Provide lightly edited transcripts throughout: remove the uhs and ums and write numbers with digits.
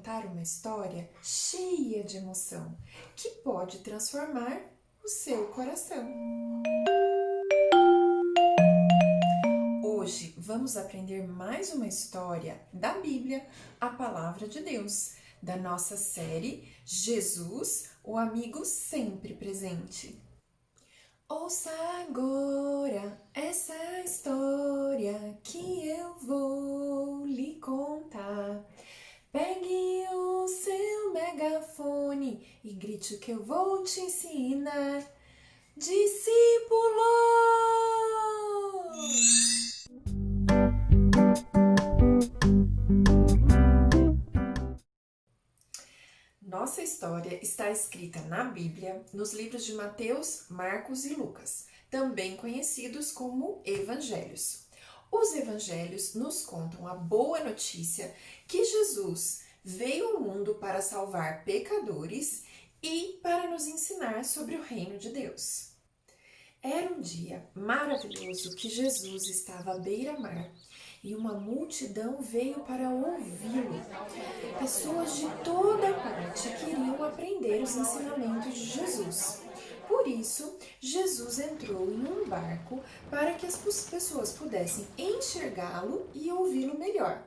contar uma história cheia de emoção que pode transformar o seu coração. Hoje vamos aprender mais uma história da Bíblia, a Palavra de Deus, da nossa série Jesus, o amigo sempre presente. Ouça agora essa história que eu vou lhe contar. Pegue o seu megafone e grite o que eu vou te ensinar. Discípulos! Nossa história está escrita na Bíblia, nos livros de Mateus, Marcos e Lucas, também conhecidos como Evangelhos. Os Evangelhos nos contam a boa notícia que Jesus veio ao mundo para salvar pecadores e para nos ensinar sobre o reino de Deus. Era um dia maravilhoso que Jesus estava à beira-mar e uma multidão veio para ouvi-lo. Pessoas de toda parte queriam aprender os ensinamentos de Jesus. Por isso, Jesus entrou em um barco para que as pessoas pudessem enxergá-lo e ouvi-lo melhor.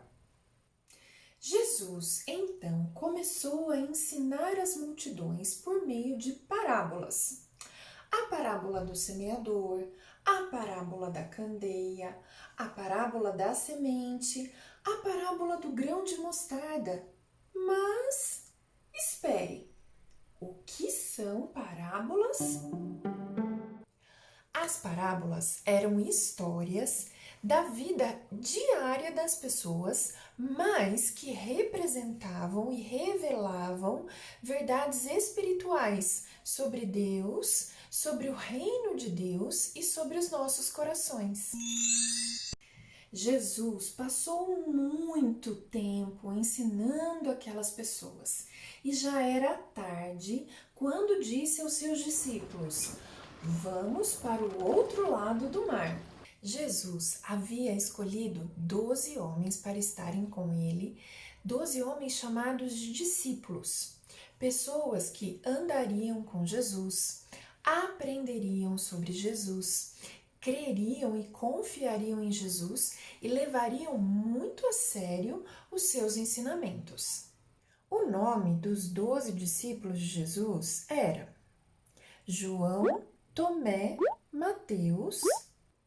Jesus, então, começou a ensinar as multidões por meio de parábolas. A parábola do semeador, a parábola da candeia, a parábola da semente, a parábola do grão de mostarda. Mas, espere, o que são parábolas? As parábolas eram histórias da vida diária das pessoas, mas que representavam e revelavam verdades espirituais sobre Deus, sobre o reino de Deus e sobre os nossos corações. Jesus passou muito tempo ensinando aquelas pessoas e já era tarde quando disse aos seus discípulos: "Vamos para o outro lado do mar." Jesus havia escolhido 12 homens para estarem com ele, 12 homens chamados de discípulos, pessoas que andariam com Jesus, aprenderiam sobre Jesus, creriam e confiariam em Jesus e levariam muito a sério os seus ensinamentos. O nome dos 12 discípulos de Jesus era João, Tomé, Mateus,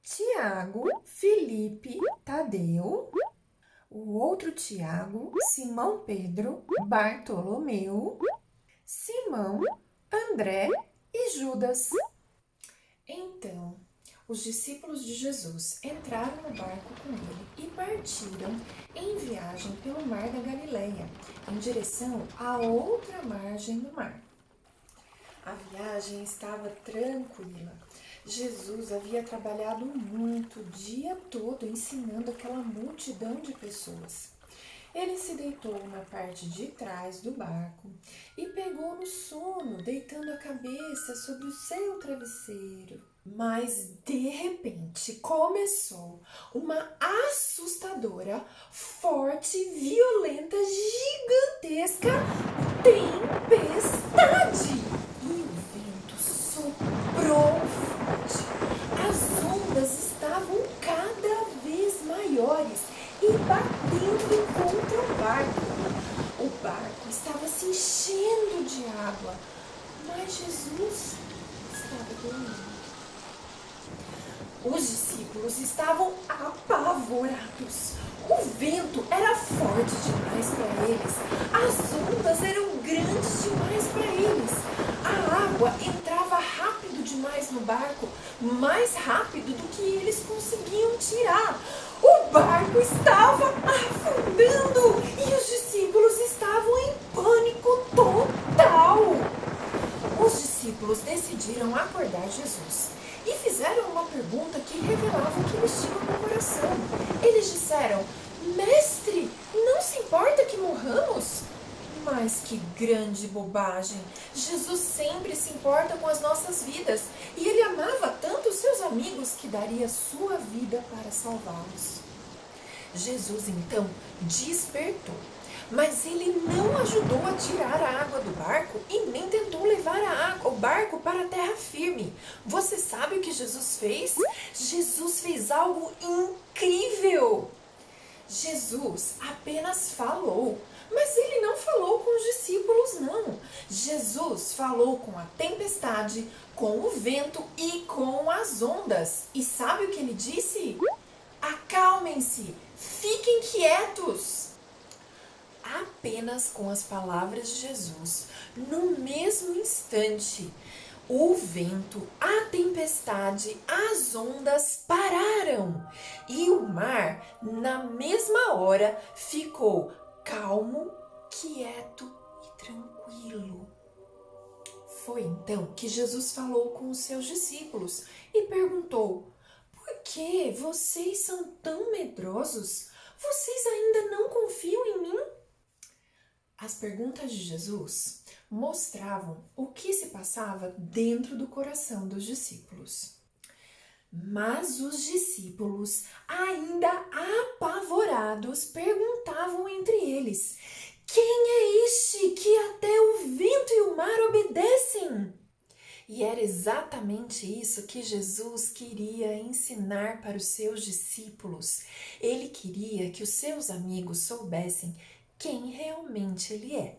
Tiago, Filipe, Tadeu, o outro Tiago, Simão Pedro, Bartolomeu, Simão, André e Judas. Então, os discípulos de Jesus entraram no barco com ele e partiram em viagem pelo mar da Galileia, em direção à outra margem do mar. A viagem estava tranquila. Jesus havia trabalhado muito o dia todo ensinando aquela multidão de pessoas. Ele se deitou na parte de trás do barco e pegou no sono, deitando a cabeça sobre o seu travesseiro. Mas, de repente, começou uma assustadora, forte, violenta, gigantesca tempestade. E o vento soprou forte. As ondas estavam cada vez maiores e batendo contra o barco. O barco estava se enchendo de água, mas Jesus estava dormindo. Os discípulos estavam apavorados. O vento era forte demais para eles. As ondas eram grandes demais para eles. A água entrava rápido demais no barco, mais rápido do que eles conseguiam tirar. O barco estava afundando e os discípulos estavam em pânico total. Os discípulos decidiram acordar Jesus e fizeram uma pergunta que revelava o que eles tinham no coração. Eles disseram: "Mestre, não se importa que morramos?" Mas que grande bobagem! Jesus sempre se importa com as nossas vidas e ele amava tanto os seus amigos que daria sua vida para salvá-los. Jesus então despertou, Mas ele não ajudou a tirar a água do barco e nem tentou levar o barco para a terra firme. Você sabe o que Jesus fez? Jesus fez algo incrível! Jesus apenas falou, mas ele não falou com os discípulos, não. Jesus falou com a tempestade, com o vento e com as ondas. E sabe o que ele disse? Acalmem-se, fiquem quietos. Apenas com as palavras de Jesus, no mesmo instante, o vento, a tempestade, as ondas pararam e o mar, na mesma hora, ficou calmo, quieto e tranquilo. Foi então que Jesus falou com os seus discípulos e perguntou: por que vocês são tão medrosos? Vocês ainda não confiam em mim? As perguntas de Jesus mostravam o que se passava dentro do coração dos discípulos. Mas os discípulos, ainda apavorados, perguntavam entre eles: quem é este que até o vento e o mar obedecem? E era exatamente isso que Jesus queria ensinar para os seus discípulos. Ele queria que os seus amigos soubessem quem realmente ele é.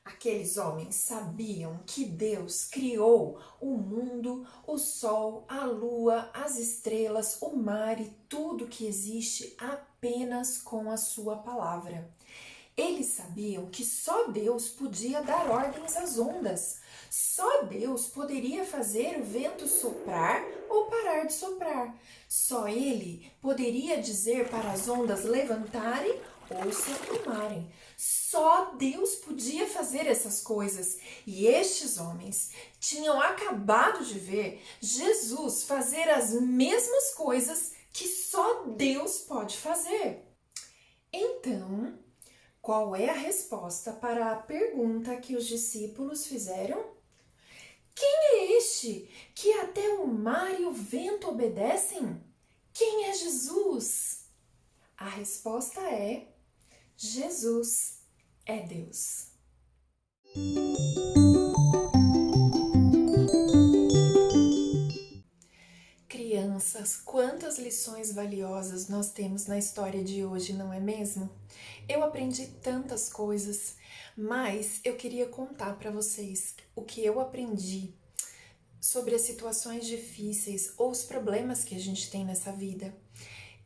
Aqueles homens sabiam que Deus criou o mundo, o sol, a lua, as estrelas, o mar e tudo que existe apenas com a sua palavra. Eles sabiam que só Deus podia dar ordens às ondas. Só Deus poderia fazer o vento soprar ou parar de soprar. Só Ele poderia dizer para as ondas levantarem ou se acalmarem. Só Deus podia fazer essas coisas. E estes homens tinham acabado de ver Jesus fazer as mesmas coisas que só Deus pode fazer. Então, qual é a resposta para a pergunta que os discípulos fizeram? Quem é este que até o mar e o vento obedecem? Quem é Jesus? A resposta é: Jesus é Deus. Crianças, quantas lições valiosas nós temos na história de hoje, não é mesmo? Eu aprendi tantas coisas, mas eu queria contar para vocês o que eu aprendi sobre as situações difíceis ou os problemas que a gente tem nessa vida.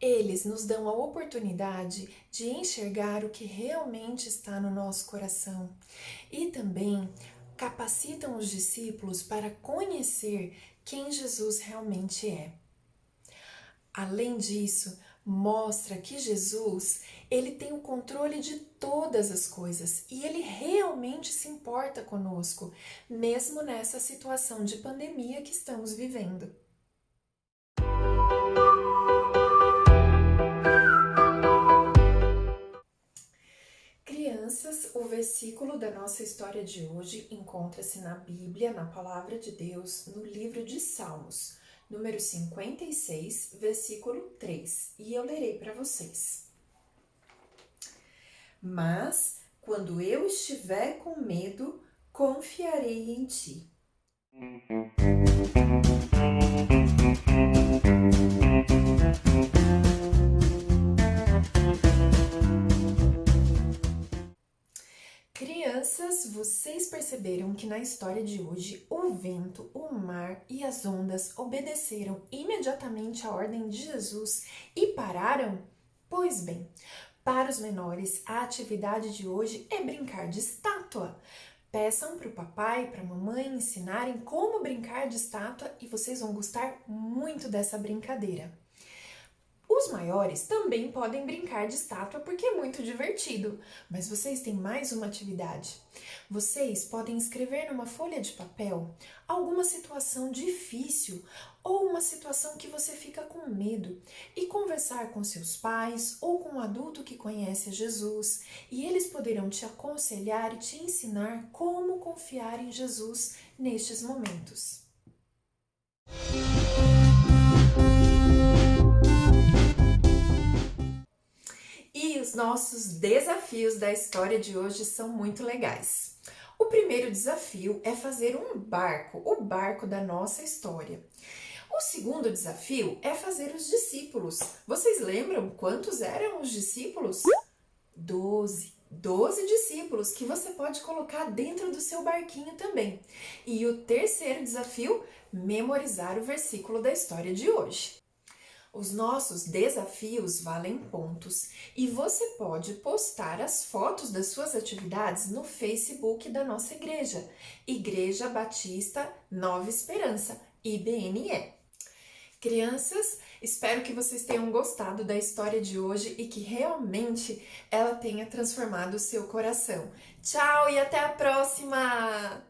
Eles nos dão a oportunidade de enxergar o que realmente está no nosso coração e também capacitam os discípulos para conhecer quem Jesus realmente é. Além disso, mostra que Jesus, ele tem o controle de todas as coisas e ele realmente se importa conosco, mesmo nessa situação de pandemia que estamos vivendo. Crianças, o versículo da nossa história de hoje encontra-se na Bíblia, na Palavra de Deus, no livro de Salmos, número 56, versículo 3, e eu lerei para vocês. Mas, quando eu estiver com medo, confiarei em ti. Crianças, vocês perceberam que na história de hoje o vento, o mar e as ondas obedeceram imediatamente à ordem de Jesus e pararam? Pois bem, para os menores, a atividade de hoje é brincar de estátua. Peçam para o papai e para a mamãe ensinarem como brincar de estátua e vocês vão gostar muito dessa brincadeira. Os maiores também podem brincar de estátua porque é muito divertido, mas vocês têm mais uma atividade. Vocês podem escrever numa folha de papel alguma situação difícil ou uma situação que você fica com medo e conversar com seus pais ou com um adulto que conhece Jesus e eles poderão te aconselhar e te ensinar como confiar em Jesus nestes momentos. E E os nossos desafios da história de hoje são muito legais. O primeiro desafio é fazer um barco, o barco da nossa história. O segundo desafio é fazer os discípulos. Vocês lembram quantos eram os discípulos? 12. 12 discípulos que você pode colocar dentro do seu barquinho também. E o terceiro desafio, memorizar o versículo da história de hoje. Os nossos desafios valem pontos e você pode postar as fotos das suas atividades no Facebook da nossa igreja, Igreja Batista Nova Esperança, IBNE. Crianças, espero que vocês tenham gostado da história de hoje e que realmente ela tenha transformado o seu coração. Tchau e até a próxima!